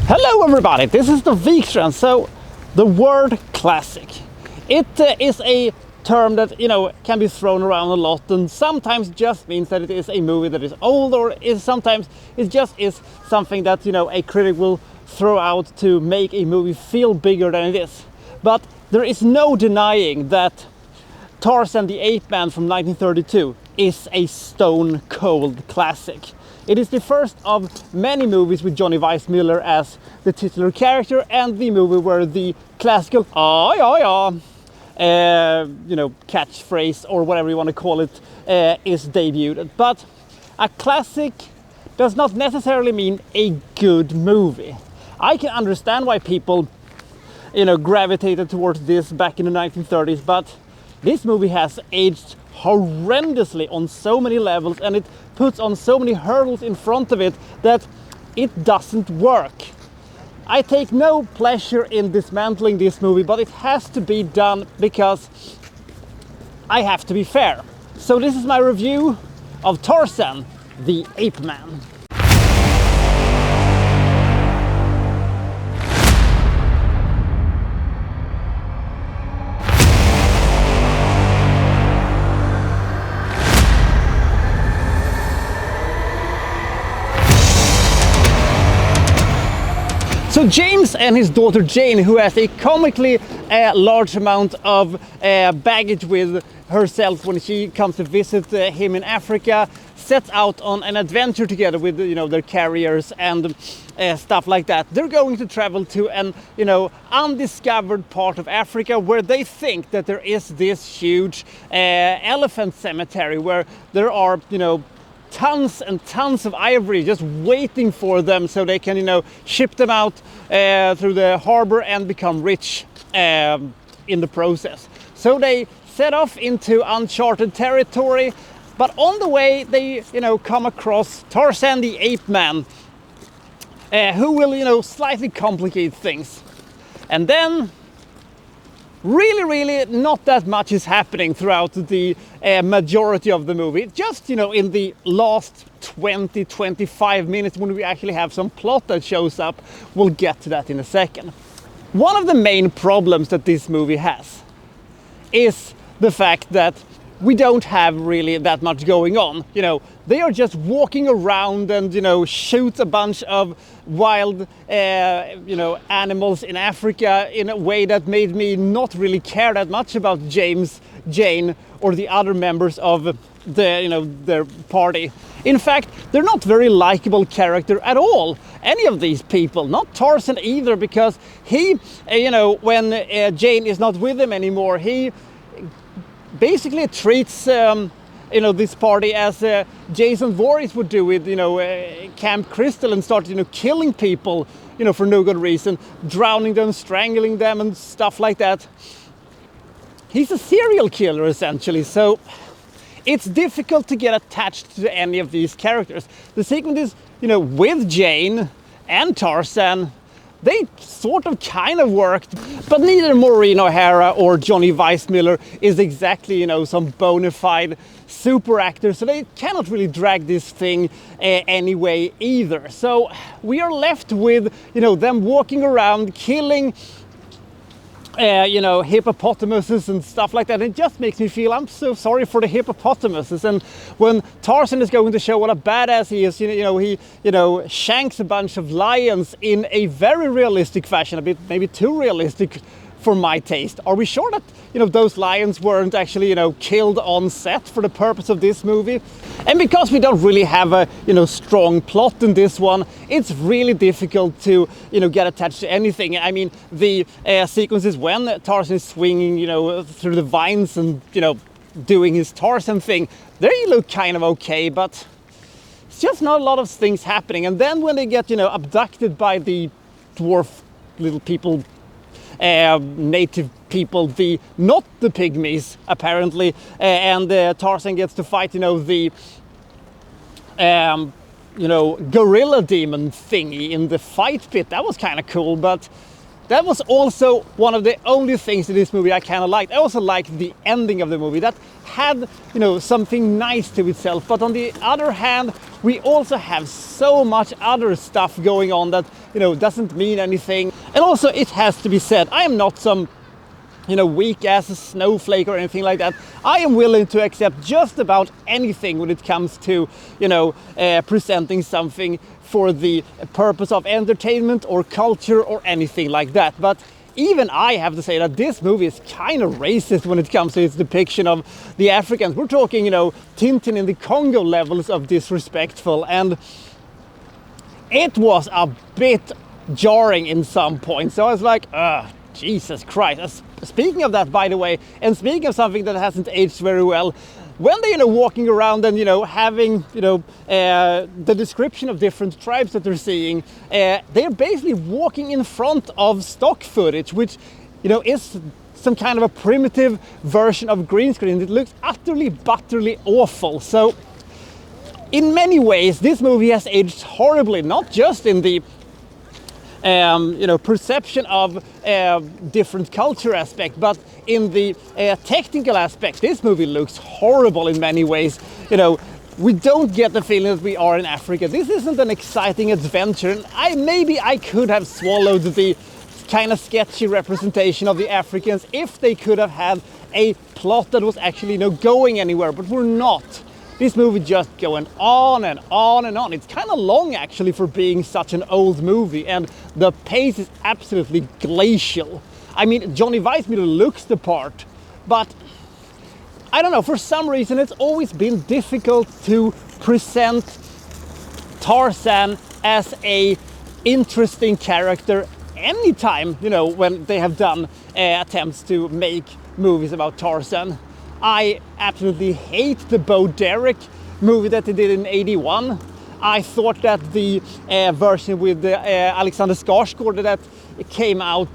Hello everybody, this is the Wikstrand. So the word classic, it is a term that can be thrown around a lot, and sometimes just means that it is a movie that is old, or sometimes it just is something that a critic will throw out to make a movie feel bigger than it is. But there is no denying that Tarzan the Ape Man from 1932 is a stone cold classic. It is the first of many movies with Johnny Weissmuller as the titular character, and the movie where the classical catchphrase, or whatever you want to call it, is debuted. But a classic does not necessarily mean a good movie. I can understand why people gravitated towards this back in the 1930s, but this movie has aged horrendously on so many levels, and it puts on so many hurdles in front of it that it doesn't work. I take no pleasure in dismantling this movie, but it has to be done because I have to be fair. So this is my review of Tarzan the Ape Man. So James and his daughter Jane, who has a comically large amount of baggage with herself when she comes to visit him in Africa, sets out on an adventure together with their carriers and stuff like that. They're going to travel to an undiscovered part of Africa where they think that there is this huge elephant cemetery where there are tons and tons of ivory just waiting for them, so they can ship them out through the harbor and become rich in the process. So they set off into uncharted territory, but on the way they come across Tarzan the Ape Man, who will slightly complicate things. And then really not that much is happening throughout the majority of the movie. Just in the last 20-25 minutes, when we actually have some plot that shows up. We'll get to that in a second. One of the main problems that this movie has is the fact that we don't have really that much going on. They are just walking around and shoot a bunch of wild animals in Africa in a way that made me not really care that much about James, Jane, or the other members of their party. In fact, they're not very likable character at all, any of these people. Not Tarzan either, because he when Jane is not with him anymore, he basically treats this party as Jason Voorhees would do with Camp Crystal, and start killing people for no good reason, drowning them, strangling them and stuff like that. He's a serial killer essentially, so it's difficult to get attached to any of these characters. The sequence is with Jane and Tarzan, they sort of kind of worked, but neither Maureen O'Hara or Johnny Weissmuller is exactly, some bona fide super actor, so they cannot really drag this thing anyway either. So we are left with, them walking around, killing hippopotamuses and stuff like that. It just makes me feel, I'm so sorry for the hippopotamuses. And when Tarzan is going to show what a badass he is, he shanks a bunch of lions in a very realistic fashion, a bit maybe too realistic for my taste. Are we sure that those lions weren't actually killed on set for the purpose of this movie? And because we don't really have a strong plot in this one, it's really difficult to get attached to anything. I mean, the sequences when Tarzan is swinging through the vines and doing his Tarzan thing, they look kind of okay, but it's just not a lot of things happening. And then when they get abducted by the dwarf little people, native people, not the pygmies apparently, and Tarzan gets to fight the gorilla demon thingy in the fight pit. That was kind of cool, but that was also one of the only things in this movie I kind of liked. I also liked the ending of the movie that had, you know, something nice to itself. But on the other hand, we also have so much other stuff going on that, you know, doesn't mean anything. And also, it has to be said, I am not some, you know, weak ass snowflake or anything like that. I am willing to accept just about anything when it comes to, you know, presenting something for the purpose of entertainment or culture or anything like that. But even I have to say that this movie is kind of racist when it comes to its depiction of the Africans. We're talking, you know, Tintin in the Congo levels of disrespectful, and it was a bit jarring in some points. So I was like, Jesus Christ. Speaking of that, by the way, and speaking of something that hasn't aged very well, when they're, you know, walking around and, you know, having, you know, the description of different tribes that they're seeing, they're basically walking in front of stock footage, which, you know, is some kind of a primitive version of green screen. It looks utterly awful. So in many ways, this movie has aged horribly, not just in the you know, perception of different culture aspect, but in the technical aspect, this movie looks horrible in many ways. You know, we don't get the feeling that we are in Africa. This isn't an exciting adventure. And maybe I could have swallowed the kind of sketchy representation of the Africans if they could have had a plot that was actually, you know, going anywhere, but we're not. This movie just going on and on and on. It's kind of long actually for being such an old movie, and the pace is absolutely glacial. I mean, Johnny Weissmuller looks the part, but I don't know, for some reason it's always been difficult to present Tarzan as a interesting character anytime, you know, when they have done attempts to make movies about Tarzan. I absolutely hate the Bo Derek movie that they did in '81. I thought that the version with Alexander Skarsgård that came out,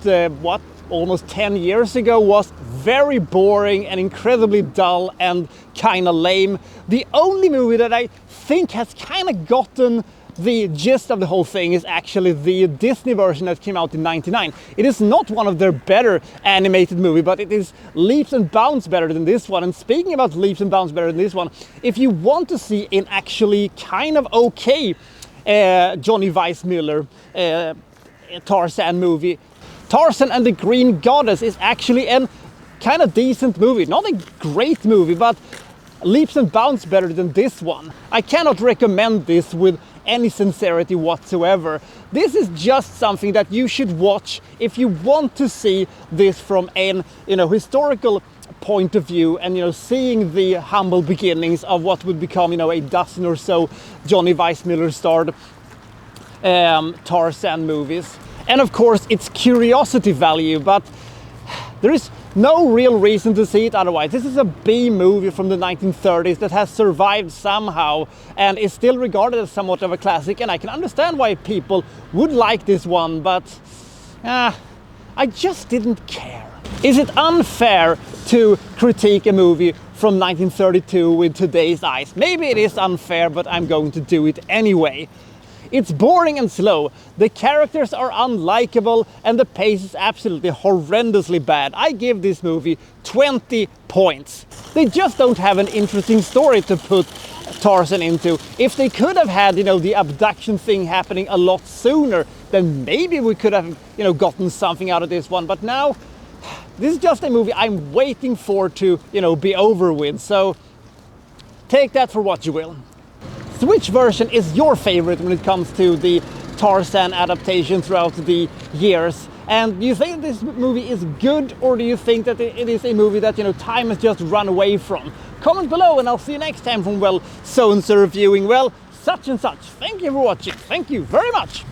almost 10 years ago was very boring and incredibly dull and kind of lame. The only movie that I think has kind of gotten the gist of the whole thing is actually the Disney version that came out in '99. It is not one of their better animated movies, but it is leaps and bounds better than this one. And speaking about leaps and bounds better than this one, if you want to see an actually kind of okay Johnny Weissmuller Tarzan movie, Tarzan and the Green Goddess is actually a kind of decent movie. Not a great movie, but leaps and bounds better than this one. I cannot recommend this with any sincerity whatsoever. This is just something that you should watch if you want to see this from an, you know, historical point of view, and, you know, seeing the humble beginnings of what would become, you know, a dozen or so Johnny Weissmuller starred Tarzan movies. And of course it's curiosity value, but there is no real reason to see it otherwise. This is a B movie from the 1930s that has survived somehow and is still regarded as somewhat of a classic, and I can understand why people would like this one, but I just didn't care. Is it unfair to critique a movie from 1932 with today's eyes? Maybe it is unfair, but I'm going to do it anyway. It's boring and slow, the characters are unlikable, and the pace is absolutely horrendously bad. I give this movie 20 points. They just don't have an interesting story to put Tarzan into. If they could have had, you know, the abduction thing happening a lot sooner, then maybe we could have, you know, gotten something out of this one. But now, this is just a movie I'm waiting for to, you know, be over with. So take that for what you will. So which version is your favorite when it comes to the Tarzan adaptation throughout the years? And do you think this movie is good, or do you think that it is a movie that, you know, time has just run away from? Comment below and I'll see you next time from, well, so-and-so reviewing, well, such and such. Thank you for watching. Thank you very much.